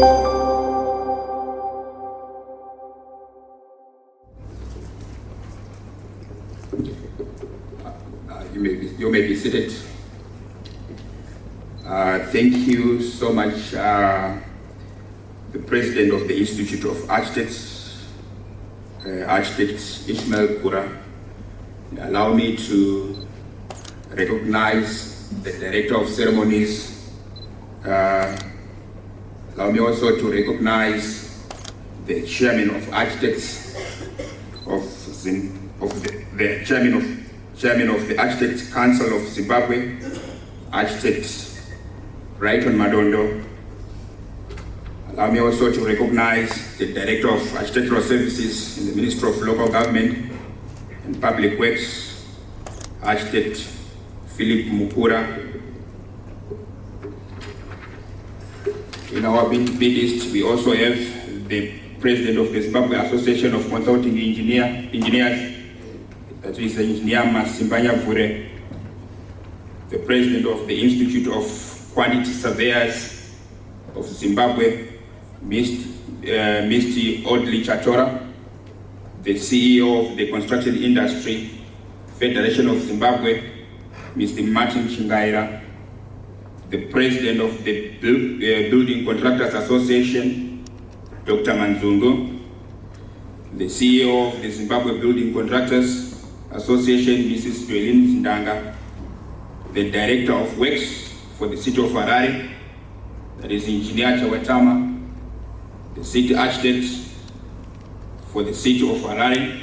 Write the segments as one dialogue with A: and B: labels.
A: You may be seated. Thank you so much, the President of the Institute of Architects, Architect Ishmael Kura. Allow me to recognize the Director of Ceremonies. Allow me also to recognize the Chairman of Architects the Chairman of the Architects Council of Zimbabwe, Architect Brighton Madondo. Allow me also to recognize the Director of Architectural Services in the Ministry of Local Government and Public Works, Architect Philip Mukura. In our midst, we also have the President of the Zimbabwe Association of Consulting Engineers, that is Engineer Masimbanya Vure, the President of the Institute of Quantity Surveyors of Zimbabwe, Mr. Audley Chatora, the CEO of the Construction Industry Federation of Zimbabwe, Mr. Martin Chingaira, the President of the Building Contractors Association, Dr. Manzungu, the CEO of the Zimbabwe Building Contractors Association, Mrs. Dwelin Zindanga, the Director of Works for the City of Harare, that is Engineer Chawatama, the City Architect for the City of Harare,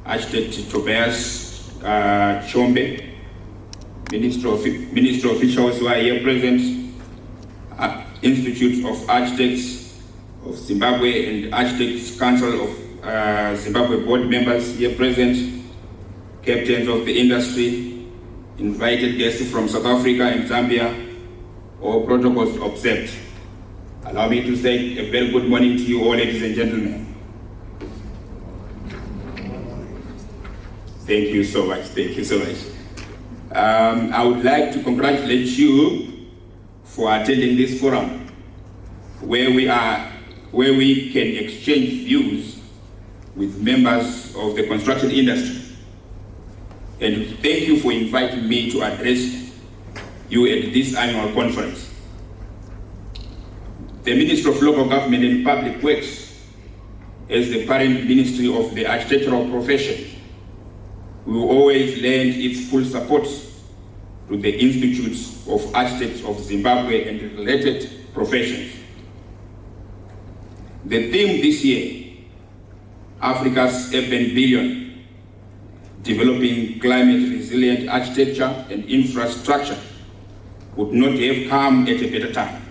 A: Architect Tobias Chombe, Minister officials who are here present, Institute of Architects of Zimbabwe and Architects Council of Zimbabwe board members here present, captains of the industry, invited guests from South Africa and Zambia, all protocols observed. Allow me to say a very good morning to you all, ladies and gentlemen. Thank you so much, thank you so much. I would like to congratulate you for attending this forum where we can exchange views with members of the construction industry. And thank you for inviting me to address you at this annual conference. The Ministry of Local Government and Public Works, as the parent ministry of the architectural profession, will always lend its full support to the Institutes of Architects of Zimbabwe and related professions. The theme this year, Africa's Urban Billion, developing climate resilient architecture and infrastructure, would not have come at a better time.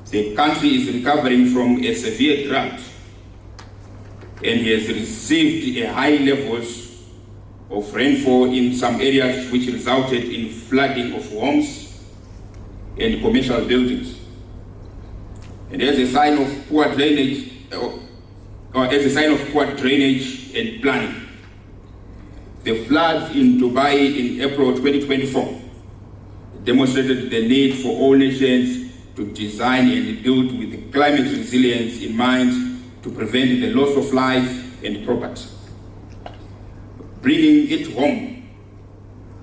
A: The country is recovering from a severe drought and has received a high levels of rainfall in some areas, which resulted in flooding of homes and commercial buildings. And as a sign of poor drainage, and planning, the floods in Dubai in April 2024 demonstrated the need for all nations to design and build with climate resilience in mind to prevent the loss of life and property. Bringing it home,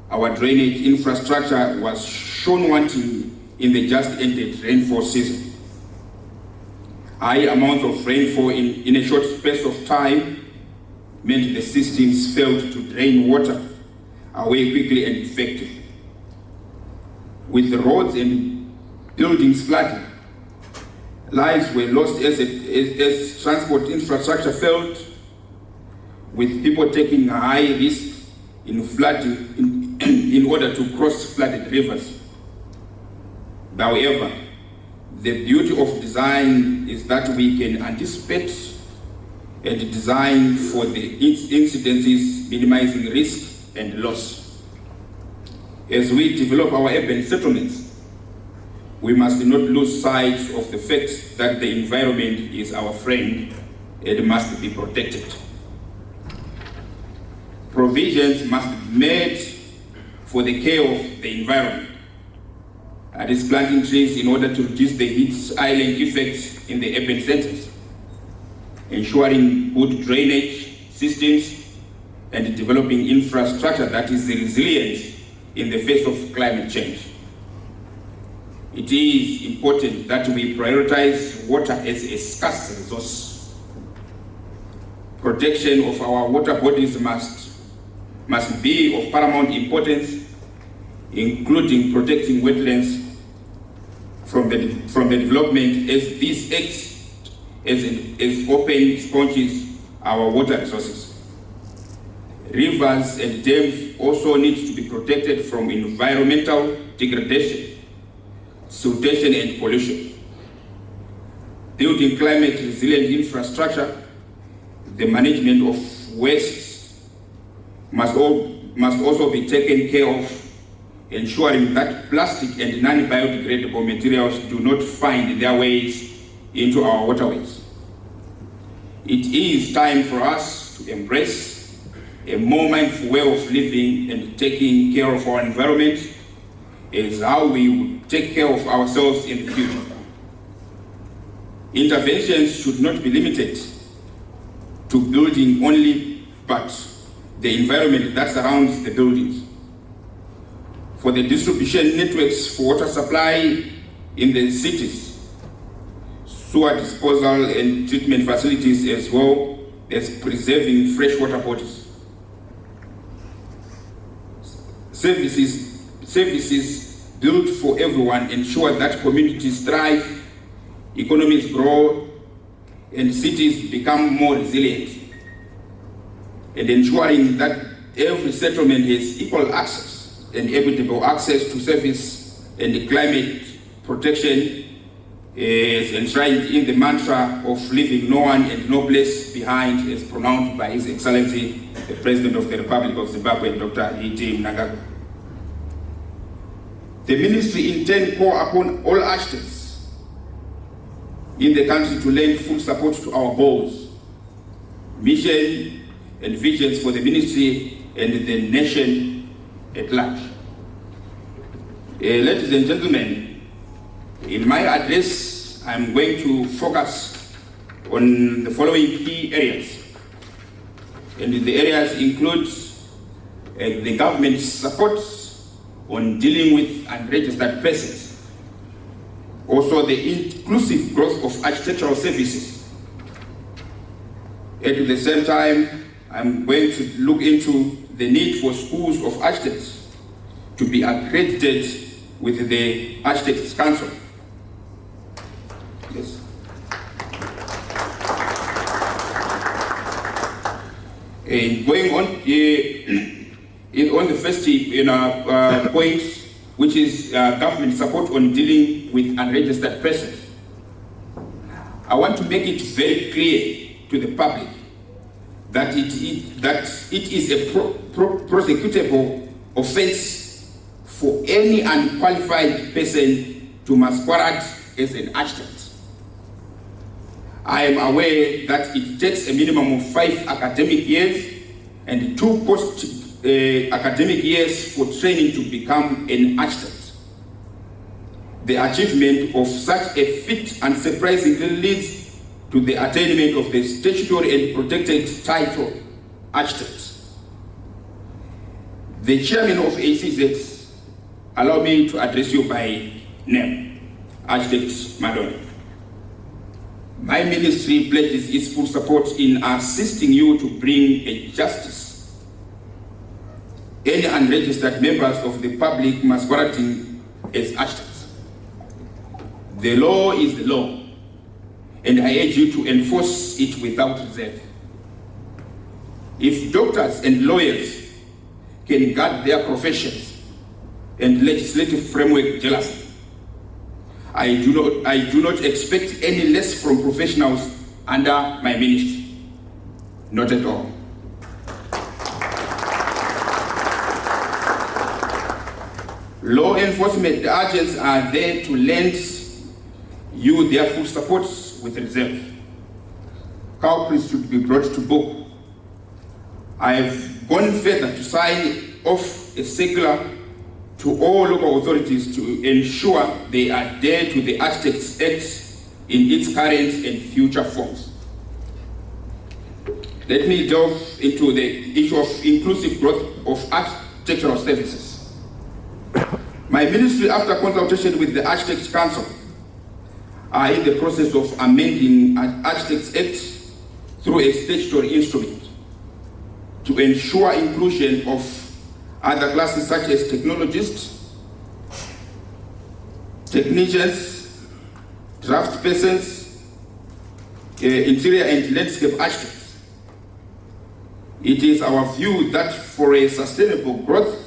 A: our drainage infrastructure was shown wanting in the just ended rainfall season. High amounts of rainfall in a short space of time meant the systems failed to drain water away quickly and effectively. With the roads and buildings flooded, lives were lost as transport infrastructure failed, with people taking high risks in flooding in order to cross flooded rivers. However, the beauty of design is that we can anticipate and design for the incidences, minimizing risk and loss. As we develop our urban settlements, we must not lose sight of the fact that the environment is our friend and must be protected. Provisions must be made for the care of the environment. That is planting trees in order to reduce the heat island effect in the urban centers, ensuring good drainage systems, and developing infrastructure that is resilient in the face of climate change. It is important that we prioritize water as a scarce resource. Protection of our water bodies must be of paramount importance, including protecting wetlands from the development, as these act as open sponges our water resources. Rivers and dams also need to be protected from environmental degradation, siltation and pollution. Building climate resilient infrastructure, the management of wastes must also be taken care of, ensuring that plastic and non-biodegradable materials do not find their ways into our waterways. It is time for us to embrace a more mindful way of living and taking care of our environment is how we will take care of ourselves in the future. Interventions should not be limited to building only, but the environment that surrounds the buildings. For the distribution networks for water supply in the cities, sewer disposal and treatment facilities, as well as preserving freshwater bodies. Services built for everyone ensure that communities thrive, economies grow, and cities become more resilient, and ensuring that every settlement has equal access and equitable access to service and climate protection is enshrined in the mantra of leaving no one and no place behind, as pronounced by His Excellency, the President of the Republic of Zimbabwe, Dr. E.T. Mnangagwa. The ministry in turn call upon all architects in the country to lend full support to our goals, mission, and visions for the ministry and the nation at large. Ladies and gentlemen, in my address, I'm going to focus on the following key areas. And the areas include the government's support on dealing with unregistered persons, also the inclusive growth of architectural services. At the same time, I'm going to look into the need for schools of architects to be accredited with the Architects Council. Yes. Going on, on the first point, which is government support on dealing with unregistered persons, I want to make it very clear to the public that it is a prosecutable offense for any unqualified person to masquerade as an architect. I am aware that it takes a minimum of 5 academic years and 2 post-academic years for training to become an architect. The achievement of such a feat unsurprisingly leads to the attainment of the statutory and protected title, architect. The chairman of ACZ, allow me to address you by name, Architect Madonna. My ministry pledges its full support in assisting you to bring a justice. Any unregistered members of the public masquerading as architects. The law is the law, and I urge you to enforce it without reserve. If doctors and lawyers can guard their professions and legislative framework jealously, I do not expect any less from professionals under my ministry. Not at all. Law enforcement agents are there to lend you their full support with reserve. Culprits should be brought to book. I have gone further to sign off a circular to all local authorities to ensure they adhere to the Architects Act in its current and future forms. Let me delve into the issue of inclusive growth of architectural services. My ministry, after consultation with the Architects Council, are in the process of amending Architects Act through a statutory instrument to ensure inclusion of other classes such as technologists, technicians, draftspersons, interior and landscape architects. It is our view that for a sustainable growth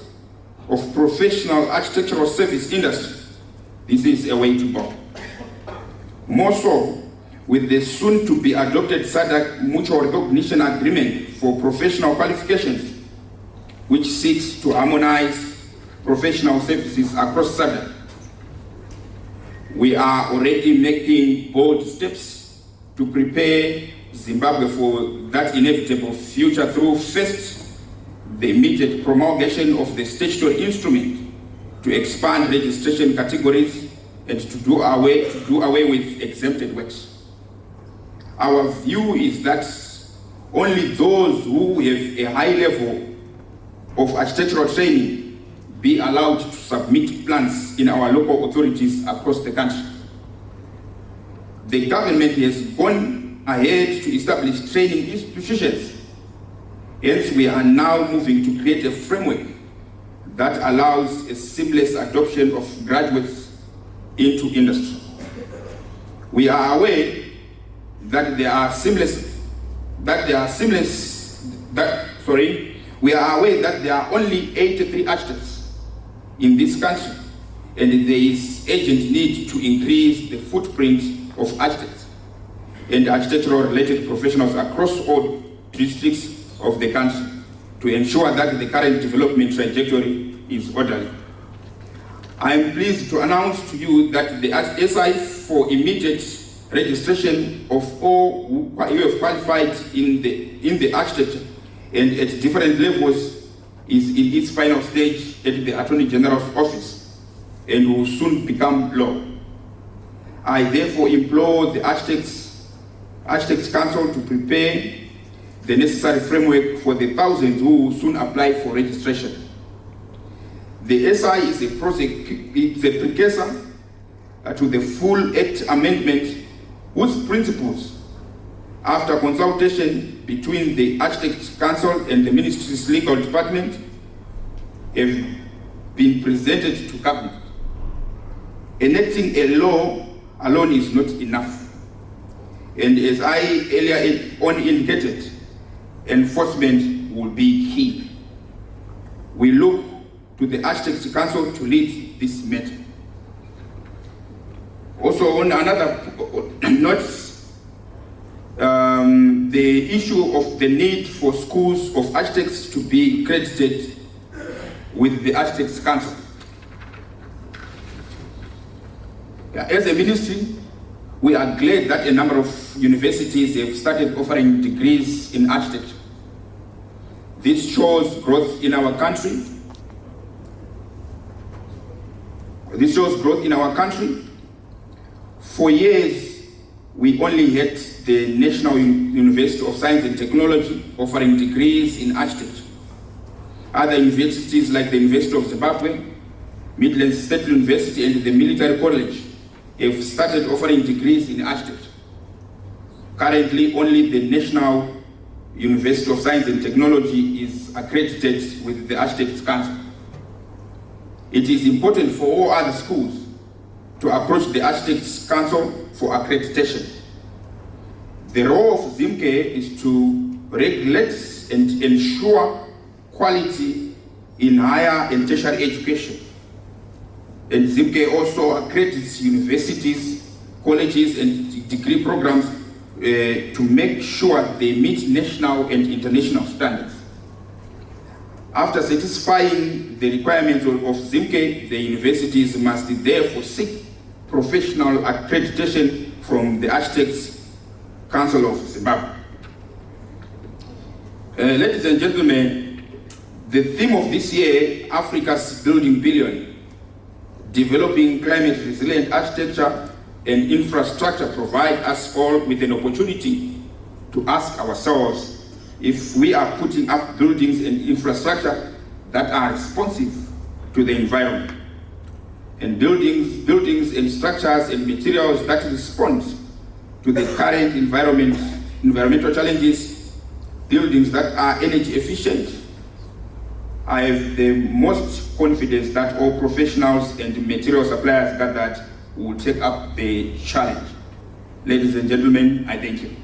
A: of professional architectural service industry, this is a way to go. More so, with the soon-to-be adopted SADC Mutual Recognition Agreement for Professional Qualifications, which seeks to harmonize professional services across SADC. We are already making bold steps to prepare Zimbabwe for that inevitable future through first, the immediate promulgation of the statutory instrument to expand registration categories and to do away with exempted works. Our view is that only those who have a high level of architectural training be allowed to submit plans in our local authorities across the country. The government has gone ahead to establish training institutions. Hence, we are now moving to create a framework that allows a seamless adoption of graduates into industry. We are aware that we are aware that there are only 83 architects in this country, and there is urgent need to increase the footprint of architects and architectural related professionals across all districts of the country to ensure that the current development trajectory is orderly. I am pleased to announce to you that the SI for immediate registration of all who have qualified in the architecture and at different levels is in its final stage at the Attorney General's office and will soon become law. I therefore implore the Architects Council to prepare the necessary framework for the thousands who will soon apply for registration. The SI is a precursor to the full Act amendment, whose principles, after consultation between the Architects Council and the Ministry's legal department, have been presented to Cabinet. Enacting a law alone is not enough. And as I earlier on indicated, enforcement will be key. We look to the Architects Council to lead this matter. Also, on another note, the issue of the need for schools of architects to be credited with the Architects Council. As a ministry, we are glad that a number of universities have started offering degrees in architecture. This shows growth in our country. For years, we only had the National University of Science and Technology offering degrees in architecture. Other universities like the University of Zimbabwe, Midlands State University, and the Military College have started offering degrees in architecture. Currently, only the National University of Science and Technology is accredited with the Architects Council. It is important for all other schools to approach the Architects Council for accreditation. The role of ZIMCE is to regulate and ensure quality in higher and tertiary education. And ZIMCE also accredits universities, colleges, and degree programs to make sure they meet national and international standards. After satisfying the requirements of ZIMCE, the universities must therefore seek professional accreditation from the Architects Council of Zimbabwe. Ladies and gentlemen, The theme of this year, Africa's Building Billion, developing climate resilient architecture and infrastructure, provide us all with an opportunity to ask ourselves if we are putting up buildings and infrastructure that are responsive to the environment, and buildings and structures and materials that respond to the current environmental challenges, buildings that are energy efficient. I have the most confidence that all professionals and material suppliers gathered will take up the challenge. Ladies and gentlemen, I thank you.